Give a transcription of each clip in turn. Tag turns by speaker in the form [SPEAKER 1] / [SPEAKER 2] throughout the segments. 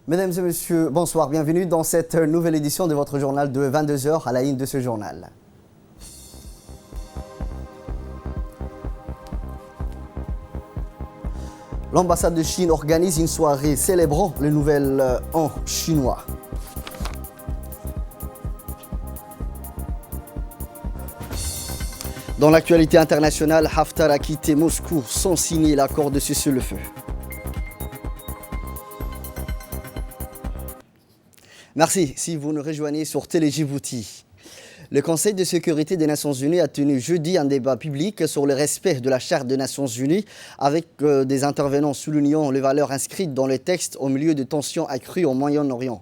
[SPEAKER 1] Mesdames et messieurs, bonsoir, bienvenue dans cette nouvelle édition de votre journal de 22 heures à la ligne de ce journal. L'ambassade de Chine organise une soirée célébrant le nouvel an chinois. Dans l'actualité internationale, Haftar a quitté Moscou sans signer l'accord de cessez-le-feu. Merci si vous nous rejoignez sur Télé Djibouti. Le Conseil de sécurité des Nations Unies a tenu jeudi un débat public sur le respect de la Charte des Nations Unies avec des intervenants soulignant les valeurs inscrites dans les textes au milieu de tensions accrues au Moyen-Orient.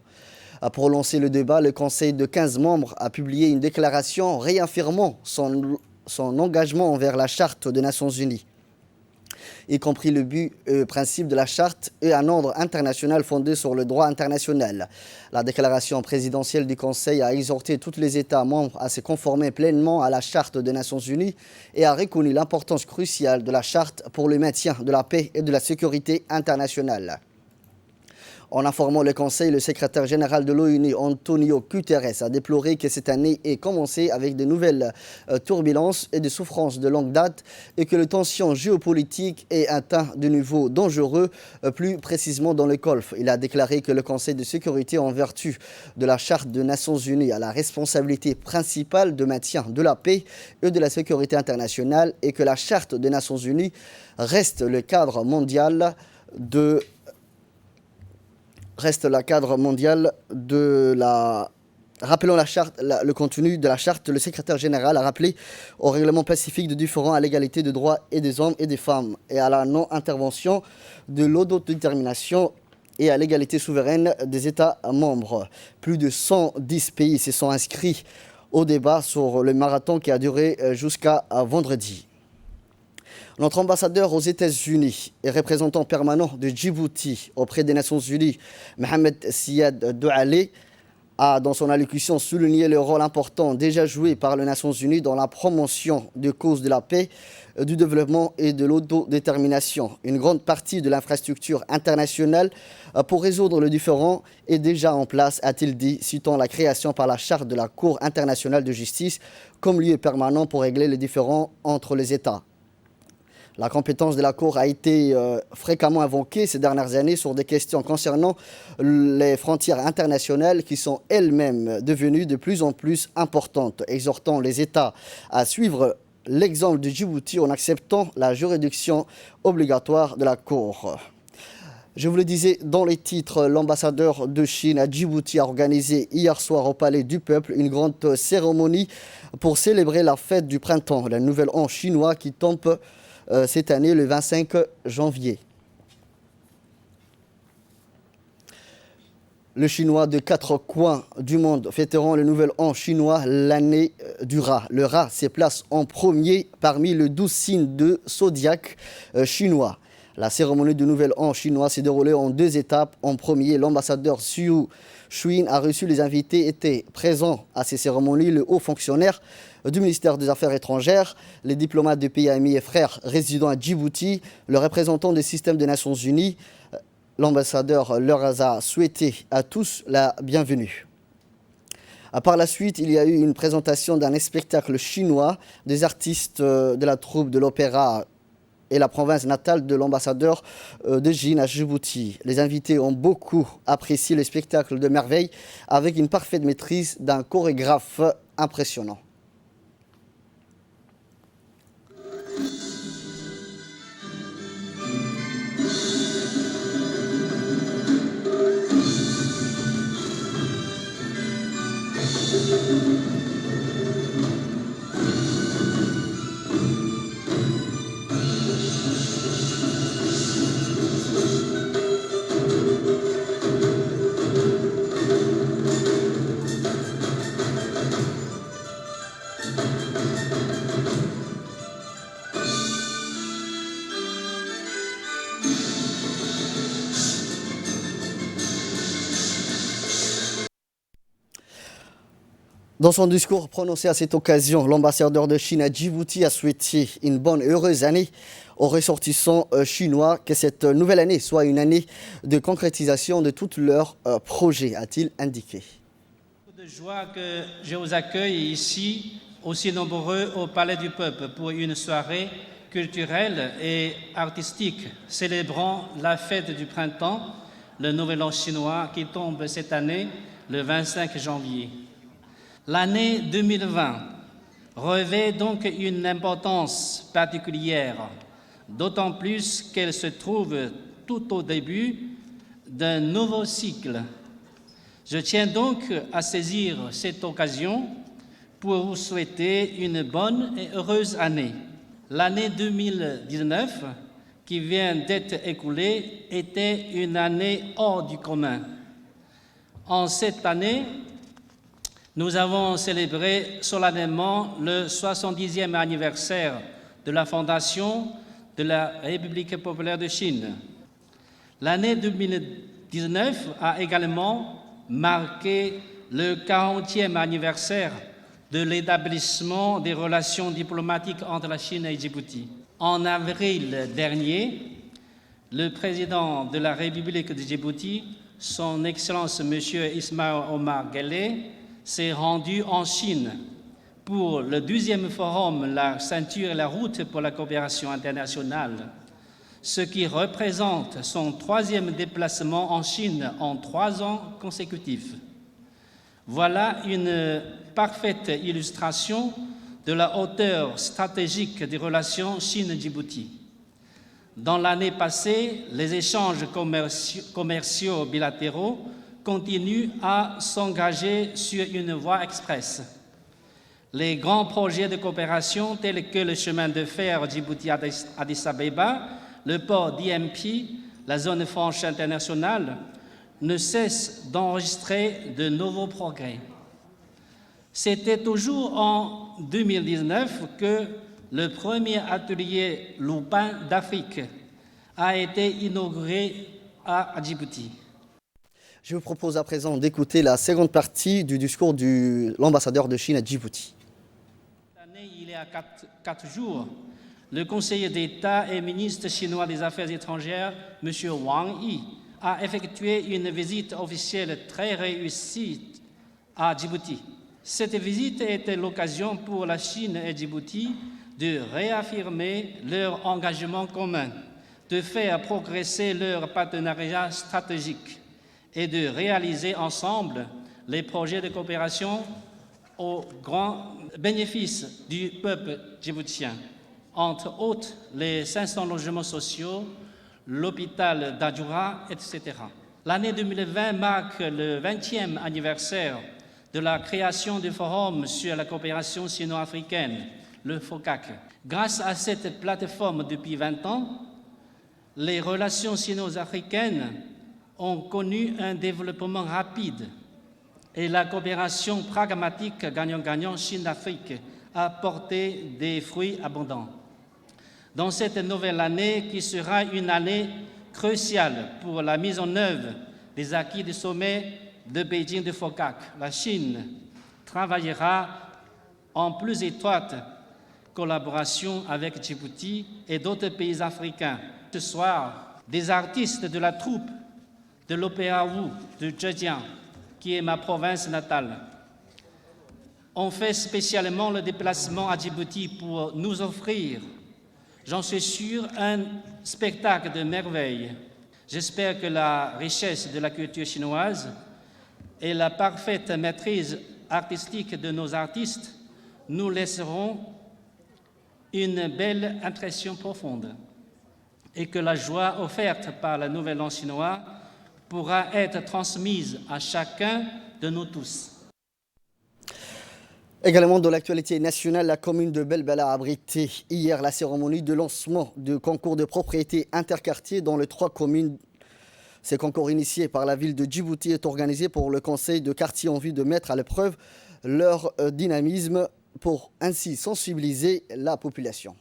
[SPEAKER 1] Pour lancer le débat, le Conseil de 15 membres a publié une déclaration réaffirmant son engagement envers la Charte des Nations Unies, y compris le but et principe de la charte et un ordre international fondé sur le droit international. La déclaration présidentielle du Conseil a exhorté tous les États membres à se conformer pleinement à la charte des Nations Unies et a reconnu l'importance cruciale de la charte pour le maintien de la paix et de la sécurité internationale. En informant le Conseil, le secrétaire général de l'ONU, Antonio Guterres, a déploré que cette année ait commencé avec de nouvelles turbulences et des souffrances de longue date et que les tensions géopolitiques aient atteint de niveaux dangereux, plus précisément dans le Golfe. Il a déclaré que le Conseil de sécurité, en vertu de la Charte des Nations Unies, a la responsabilité principale de maintien de la paix et de la sécurité internationale et que la Charte des Nations Unies reste le cadre mondial de la... Rappelons la charte, le contenu de la charte, le secrétaire général a rappelé au règlement pacifique de différends à l'égalité des droits et des hommes et des femmes et à la non-intervention de l'autodétermination et à l'égalité souveraine des États membres. Plus de 110 pays se sont inscrits au débat sur le marathon qui a duré jusqu'à vendredi. Notre ambassadeur aux États-Unis et représentant permanent de Djibouti auprès des Nations Unies, Mohamed Siad Douale, a dans son allocution souligné le rôle important déjà joué par les Nations Unies dans la promotion des causes de la paix, du développement et de l'autodétermination. Une grande partie de l'infrastructure internationale pour résoudre le différend est déjà en place, a-t-il dit, citant la création par la Charte de la Cour internationale de justice comme lieu permanent pour régler les différends entre les États. La compétence de la Cour a été fréquemment invoquée ces dernières années sur des questions concernant les frontières internationales qui sont elles-mêmes devenues de plus en plus importantes, exhortant les États à suivre l'exemple de Djibouti en acceptant la juridiction obligatoire de la Cour. Je vous le disais dans les titres, l'ambassadeur de Chine à Djibouti a organisé hier soir au Palais du Peuple une grande cérémonie pour célébrer la fête du printemps, le nouvel an chinois qui tombe cette année, le 25 janvier. Les Chinois de 4 coins du monde fêteront le nouvel an chinois l'année du rat. Le rat se place en premier parmi les 12 signes de zodiaque chinois. La cérémonie du nouvel an chinois s'est déroulée en 2 étapes. En premier, l'ambassadeur Xu Shuin a reçu les invités, étaient présents à ces cérémonies, le haut fonctionnaire du ministère des Affaires étrangères, les diplomates de pays amis et frères résidant à Djibouti, le représentant des systèmes des Nations Unies. L'ambassadeur leur a souhaité à tous la bienvenue. Par la suite, il y a eu une présentation d'un spectacle chinois des artistes de la troupe de l'opéra et la province natale de l'ambassadeur de Chine à Djibouti. Les invités ont beaucoup apprécié le spectacle de merveille avec une parfaite maîtrise d'un chorégraphe impressionnant. Dans son discours prononcé à cette occasion, l'ambassadeur de Chine à Djibouti a souhaité une bonne et heureuse année aux ressortissants chinois que cette nouvelle année soit une année de concrétisation de tous leurs projets, a-t-il indiqué.
[SPEAKER 2] De joie que je vous accueille ici, aussi nombreux au Palais du Peuple, pour une soirée culturelle et artistique célébrant la fête du printemps, le Nouvel An chinois qui tombe cette année le 25 janvier. L'année 2020 revêt donc une importance particulière, d'autant plus qu'elle se trouve tout au début d'un nouveau cycle. Je tiens donc à saisir cette occasion pour vous souhaiter une bonne et heureuse année. L'année 2019, qui vient d'être écoulée, était une année hors du commun. En cette année, nous avons célébré solennellement le 70e anniversaire de la fondation de la République populaire de Chine. L'année 2019 a également marqué le 40e anniversaire de l'établissement des relations diplomatiques entre la Chine et Djibouti. En avril dernier, le président de la République de Djibouti, son Excellence M. Ismaël Omar Guelleh, s'est rendu en Chine pour le 12e forum La ceinture et la route pour la coopération internationale, ce qui représente son 3e déplacement en Chine en 3 ans consécutifs. Voilà une parfaite illustration de la hauteur stratégique des relations Chine-Djibouti. Dans l'année passée, les échanges commerciaux bilatéraux continuent à s'engager sur une voie express. Les grands projets de coopération tels que le chemin de fer Djibouti-Addis Abeba, le port d'IMP, la zone franche internationale, ne cessent d'enregistrer de nouveaux progrès. C'était toujours en 2019 que le premier atelier Lupin d'Afrique a été inauguré à Djibouti.
[SPEAKER 1] Je vous propose à présent d'écouter la seconde partie du discours de l'ambassadeur de Chine à Djibouti.
[SPEAKER 2] Cette année, il y a 4 jours, le conseiller d'État et ministre chinois des Affaires étrangères, M. Wang Yi, a effectué une visite officielle très réussie à Djibouti. Cette visite était l'occasion pour la Chine et Djibouti de réaffirmer leur engagement commun, de faire progresser leur partenariat stratégique et de réaliser ensemble les projets de coopération au grand bénéfice du peuple djiboutien, entre autres les 500 logements sociaux, l'hôpital d'Adjoura, etc. L'année 2020 marque le 20e anniversaire de la création du Forum sur la coopération sino-africaine, le FOCAC. Grâce à cette plateforme depuis 20 ans, les relations sino-africaines ont connu un développement rapide et la coopération pragmatique gagnant-gagnant Chine-Afrique a porté des fruits abondants. Dans cette nouvelle année, qui sera une année cruciale pour la mise en œuvre des acquis du sommet de Beijing de FOCAC, la Chine travaillera en plus étroite collaboration avec Djibouti et d'autres pays africains. Ce soir, des artistes de la troupe de l'Opéra Wu de Zhejiang, qui est ma province natale, ont fait spécialement le déplacement à Djibouti pour nous offrir, j'en suis sûr, un spectacle de merveille. J'espère que la richesse de la culture chinoise et la parfaite maîtrise artistique de nos artistes nous laisseront une belle impression profonde et que la joie offerte par le Nouvel An chinois pourra être transmise à chacun de nous tous.
[SPEAKER 1] Également dans l'actualité nationale, la commune de Bel-Bella a abrité hier la cérémonie de lancement du concours de propriété interquartier dans les 3 communes. Ce concours initié par la ville de Djibouti est organisé pour le conseil de quartier en vue de mettre à l'épreuve leur dynamisme pour ainsi sensibiliser la population.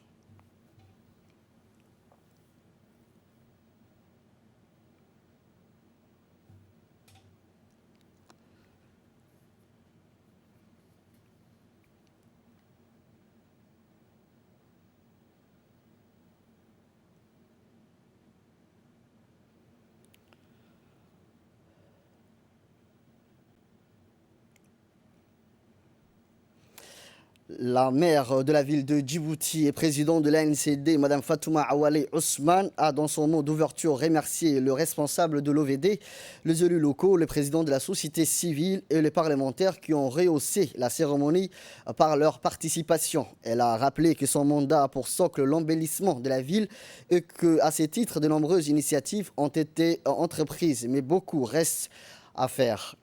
[SPEAKER 1] La maire de la ville de Djibouti et président de l'ANCD, Mme Fatouma Awale Ousmane, a dans son mot d'ouverture remercié le responsable de l'OVD, les élus locaux, le président de la société civile et les parlementaires qui ont rehaussé la cérémonie par leur participation. Elle a rappelé que son mandat a pour socle l'embellissement de la ville et qu'à ce titre, de nombreuses initiatives ont été entreprises, mais beaucoup reste à faire.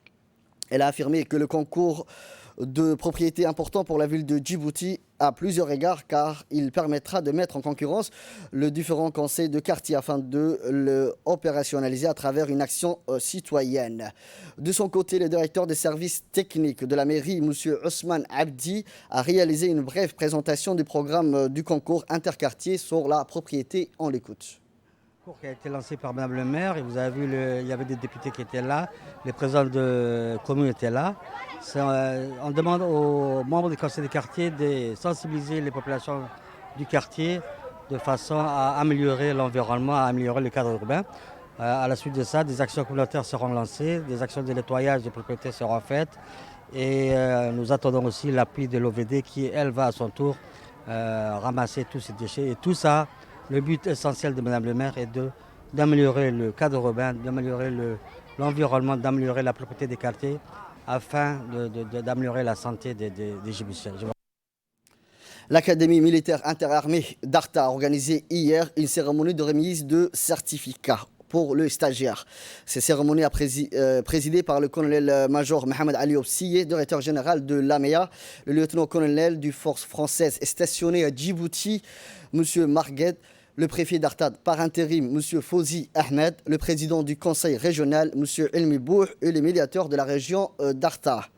[SPEAKER 1] Elle a affirmé que le concours de propriété important pour la ville de Djibouti à plusieurs égards car il permettra de mettre en concurrence les différents conseils de quartier afin de le opérationnaliser à travers une action citoyenne. De son côté, le directeur des services techniques de la mairie, M. Ousmane Abdi, a réalisé une brève présentation du programme du concours interquartier sur la propriété. On l'écoute.
[SPEAKER 3] Qui a été lancé par Mme le maire, et vous avez vu, il y avait des députés qui étaient là, les présidents de communes étaient là. On demande aux membres du conseil de quartier de sensibiliser les populations du quartier de façon à améliorer l'environnement, à améliorer le cadre urbain. À la suite de ça, des actions communautaires seront lancées, des actions de nettoyage des propriétés seront faites et nous attendons aussi l'appui de l'OVD qui, elle, va à son tour ramasser tous ces déchets. Et tout ça, le but essentiel de Mme le maire est d'améliorer le cadre urbain, d'améliorer l'environnement, d'améliorer la propriété des quartiers afin d'améliorer la santé des Djiboutiens.
[SPEAKER 1] L'Académie militaire interarmée d'Arta a organisé hier une cérémonie de remise de certificats pour le stagiaire. Cette cérémonie a présidée par le colonel-major Mohamed Ali Obsiye, directeur général de l'AMEA, le lieutenant-colonel du force française stationné à Djibouti, M. Marguet, le préfet d'Artad par intérim, M. Fauzi Ahmed, le président du conseil régional, M. Elmi Bouh, et les médiateurs de la région d'Arta.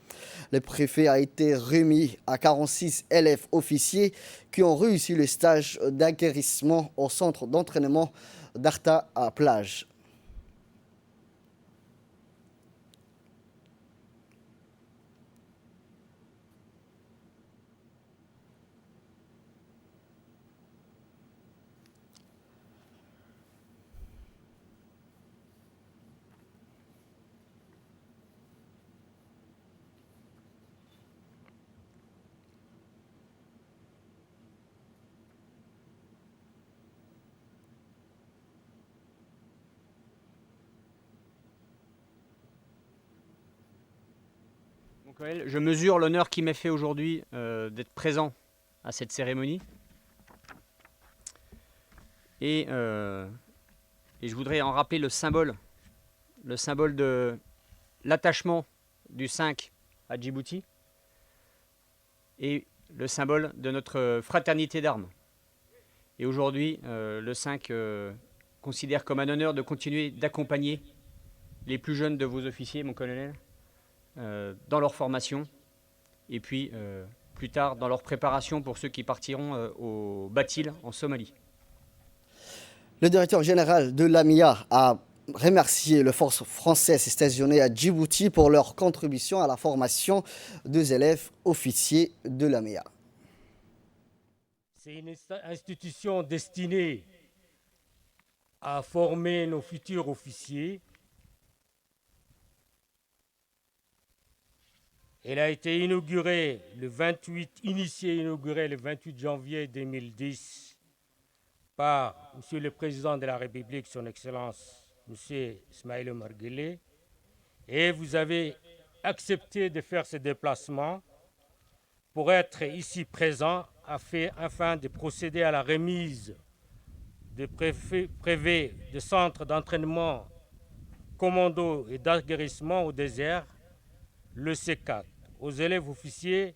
[SPEAKER 1] Le préfet a été remis à 46 élèves officiers qui ont réussi le stage d'acquérissement au centre d'entraînement d'Arta à Plage.
[SPEAKER 4] Je mesure l'honneur qui m'est fait aujourd'hui d'être présent à cette cérémonie. Et je voudrais en rappeler le symbole de l'attachement du 5 à Djibouti et le symbole de notre fraternité d'armes. Et aujourd'hui, le 5 considère comme un honneur de continuer d'accompagner les plus jeunes de vos officiers, mon colonel, dans leur formation et puis plus tard dans leur préparation pour ceux qui partiront au Batil en Somalie.
[SPEAKER 1] Le directeur général de l'AMIA a remercié les forces françaises stationnées à Djibouti pour leur contribution à la formation des élèves officiers de l'AMIA.
[SPEAKER 5] C'est une institution destinée à former nos futurs officiers. Elle a été inaugurée le 28 janvier 2010 par M. le Président de la République, Son Excellence, M. Ismaïl Omar Guelleh, et vous avez accepté de faire ce déplacement pour être ici présent afin de procéder à la remise de brevets de centres d'entraînement commando et d'aguerrissement au désert, le C4, aux élèves officiers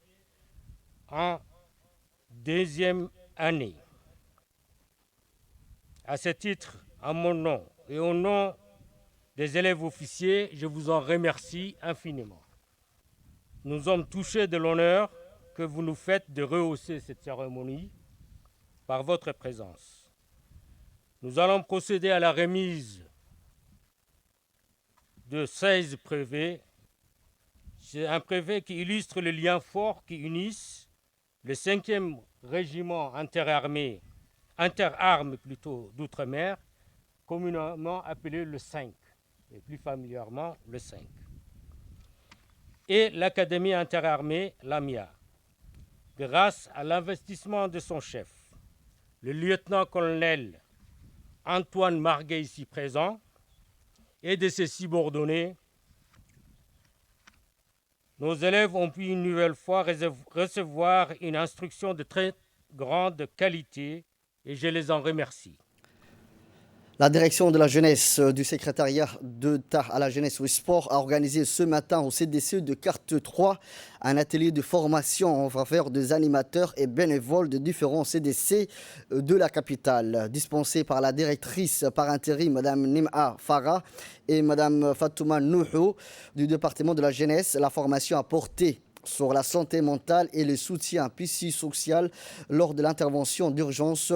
[SPEAKER 5] en deuxième année. À ce titre, à mon nom et au nom des élèves officiers, je vous en remercie infiniment. Nous sommes touchés de l'honneur que vous nous faites de rehausser cette cérémonie par votre présence. Nous allons procéder à la remise de 16 brevets. C'est un brevet qui illustre le lien fort qui unissent le 5e régiment interarmes d'outre-mer, communément appelé le 5, et plus familièrement le 5, et l'Académie interarmée, l'AMIA. grâce à l'investissement de son chef, le lieutenant-colonel Antoine Marguet ici présent, et de ses subordonnés, nos élèves ont pu une nouvelle fois recevoir une instruction de très grande qualité et je les en remercie.
[SPEAKER 1] La direction de la jeunesse du secrétariat d'État à la jeunesse et au sport a organisé ce matin au CDC de Carte 3 un atelier de formation en faveur des animateurs et bénévoles de différents CDC de la capitale, dispensé par la directrice par intérim Mme Nim'a Farah et Mme Fatouma Nouhou du département de la jeunesse. La formation a porté sur la santé mentale et le soutien psychosocial lors de l'intervention d'urgence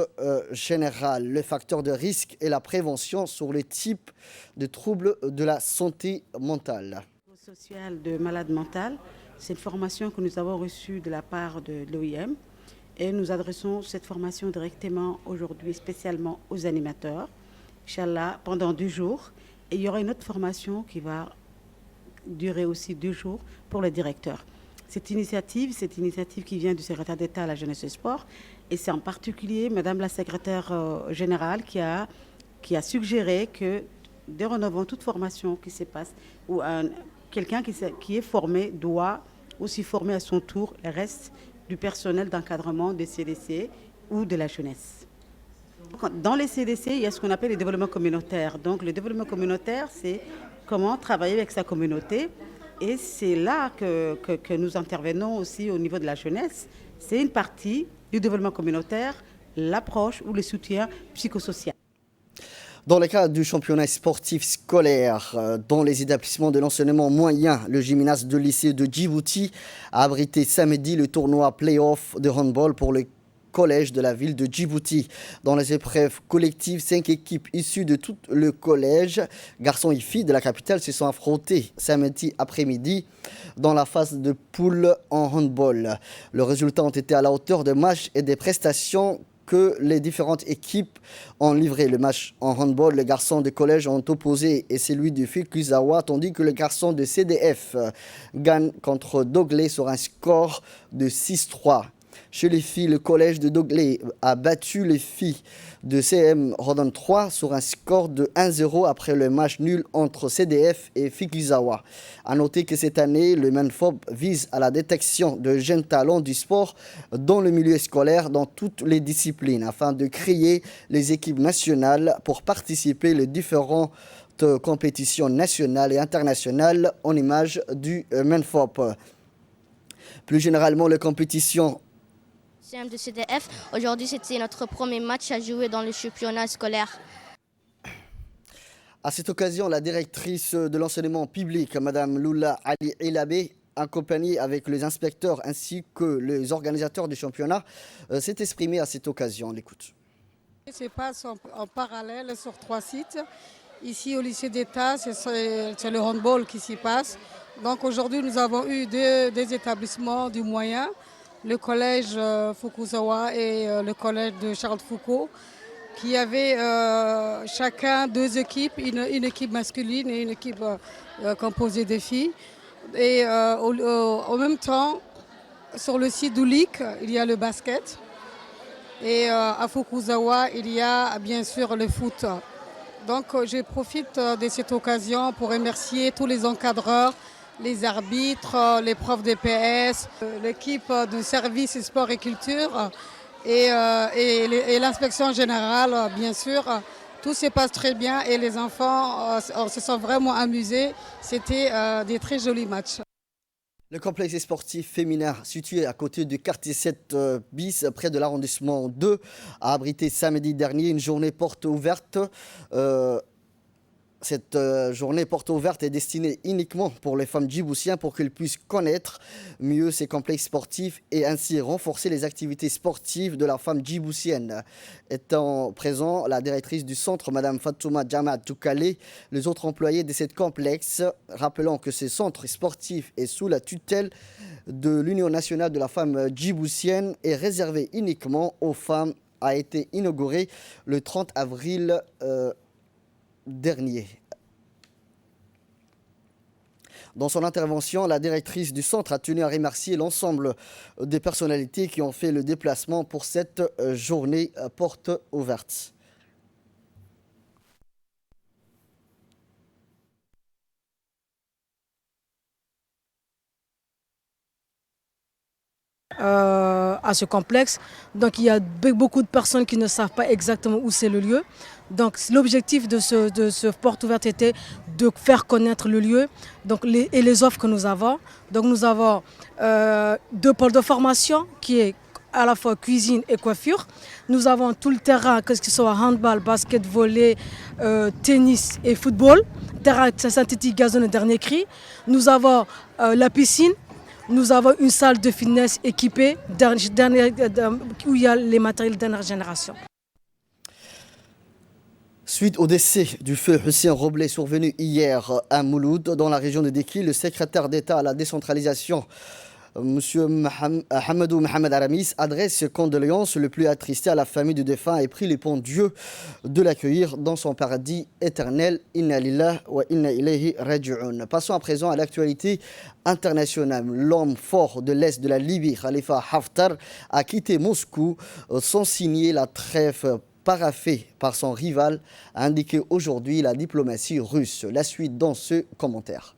[SPEAKER 1] générale, le facteur de risque et la prévention sur les types de troubles de la santé mentale.
[SPEAKER 6] Social de malades mentales, c'est une formation que nous avons reçue de la part de l'OIM et nous adressons cette formation directement aujourd'hui spécialement aux animateurs, Inch'Allah, pendant 2 jours. Et il y aura une autre formation qui va durer aussi 2 jours pour le directeur. Cette initiative qui vient du secrétaire d'État à la jeunesse et au sport, et c'est en particulier Madame la secrétaire générale qui a suggéré que dorénavant toute formation qui se passe, ou quelqu'un qui est formé doit aussi former à son tour le reste du personnel d'encadrement des CDC ou de la jeunesse. Dans les CDC, il y a ce qu'on appelle le développement communautaire. Donc le développement communautaire, c'est comment travailler avec sa communauté. Et c'est là que nous intervenons aussi au niveau de la jeunesse. C'est une partie du développement communautaire, l'approche ou le soutien psychosocial.
[SPEAKER 1] Dans le cadre du championnat sportif scolaire, dans les établissements de l'enseignement moyen, le gymnase de lycée de Djibouti a abrité samedi le tournoi play-off de handball pour le collège de la ville de Djibouti. Dans les épreuves collectives, 5 équipes issues de tout le collège, garçons et filles de la capitale, se sont affrontées samedi après-midi dans la phase de poule en handball. Les résultats ont été à la hauteur des matchs et des prestations que les différentes équipes ont livré. Le match en handball, les garçons de collège ont opposé et celui de Fikuzawa, tandis que les garçons de CDF gagnent contre Dogley sur un score de 6-3. Chez les filles, le collège de Dogley a battu les filles de CM Rodon 3 sur un score de 1-0 après le match nul entre CDF et Fikuzawa. A noter que cette année, le Menfob vise à la détection de jeunes talents du sport dans le milieu scolaire dans toutes les disciplines afin de créer les équipes nationales pour participer aux différentes compétitions nationales et internationales en image du Menfob. Plus généralement, les compétitions
[SPEAKER 7] de CDF. Aujourd'hui, c'était notre premier match à jouer dans le championnat scolaire.
[SPEAKER 1] À cette occasion, la directrice de l'enseignement public, Mme Lula Ali Elabé, accompagnée avec les inspecteurs ainsi que les organisateurs du championnat, s'est exprimée à cette occasion. On l'écoute.
[SPEAKER 8] Ça se passe en parallèle sur 3 sites. Ici, au lycée d'État, c'est le handball qui s'y passe. Donc aujourd'hui, nous avons eu deux établissements du moyen, le collège Fukuzawa et le collège de Charles Foucault, qui avaient chacun 2 équipes, une équipe masculine et une équipe composée de filles. Et en même temps, sur le site d'Oulik, il y a le basket. Et à Fukuzawa, il y a bien sûr le foot. Donc je profite de cette occasion pour remercier tous les encadreurs, les arbitres, les profs de PS, l'équipe de service sport et culture et l'inspection générale, bien sûr. Tout se passe très bien et les enfants se sont vraiment amusés. C'était des très jolis matchs.
[SPEAKER 1] Le complexe sportif féminin situé à côté du quartier 7 bis, près de l'arrondissement 2, a abrité samedi dernier une journée porte ouverte. Cette journée porte ouverte est destinée uniquement pour les femmes djiboutiennes pour qu'elles puissent connaître mieux ces complexes sportifs et ainsi renforcer les activités sportives de la femme djiboutienne. Étant présent, la directrice du centre, Mme Fatouma Djama Toukale, les autres employés de ce complexe, rappelant que ce centre sportif est sous la tutelle de l'Union nationale de la femme djiboutienne et réservé uniquement aux femmes, a été inauguré le 30 avril dernier. Dans son intervention, la directrice du centre a tenu à remercier l'ensemble des personnalités qui ont fait le déplacement pour cette journée porte ouverte.
[SPEAKER 9] À ce complexe. Donc il y a beaucoup de personnes qui ne savent pas exactement où c'est le lieu. Donc l'objectif de ce porte ouverte était de faire connaître le lieu et les offres que nous avons. Donc nous avons 2 pôles de formation qui est à la fois cuisine et coiffure. Nous avons tout le terrain, que ce soit handball, basket, volley, tennis et football. Terrain synthétique, gazon et dernier cri. Nous avons la piscine. Nous avons une salle de fitness équipée où il y a les matériels de dernière génération.
[SPEAKER 1] Suite au décès du feu Hussein Roblé survenu hier à Mouloud, dans la région de Dekil, le secrétaire d'État à la décentralisation, M. Hamadou Mohamed Aramis, adresse ses condoléances le plus attristé à la famille du défunt et prie les bons dieux de l'accueillir dans son paradis éternel. Inna lillah wa inna ilayhi raji'un. Passons à présent à l'actualité internationale. L'homme fort de l'Est de la Libye, Khalifa Haftar, a quitté Moscou sans signer la trêve paraphée par son rival, a indiqué aujourd'hui la diplomatie russe. La suite dans ce commentaire.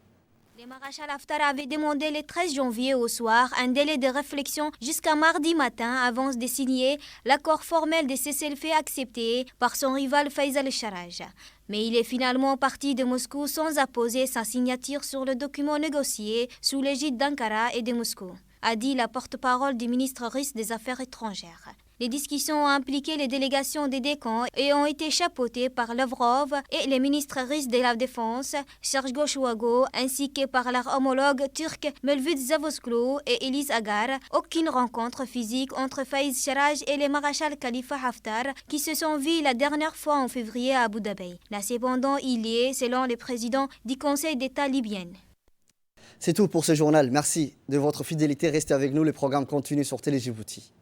[SPEAKER 10] Le maréchal Haftar avait demandé le 13 janvier au soir un délai de réflexion jusqu'à mardi matin avant de signer l'accord formel de cessez-le-feu accepté par son rival Faisal Sharaj. Mais il est finalement parti de Moscou sans apposer sa signature sur le document négocié sous l'égide d'Ankara et de Moscou, a dit la porte-parole du ministre russe des Affaires étrangères. Les discussions ont impliqué les délégations des deux camps et ont été chapeautées par Lavrov et les ministres russes de la Défense, Sergei Shoigu, ainsi que par leur homologue turc Mevlut Cavusoglu et Elis Agar. Aucune rencontre physique entre Faiz Sharaj et le maréchal Khalifa Haftar qui se sont vus la dernière fois en février à Abu Dhabi. Là, cependant, il y est, selon le président du Conseil d'État libyen.
[SPEAKER 1] C'est tout pour ce journal. Merci de votre fidélité. Restez avec nous. Le programme continue sur Télé Djibouti.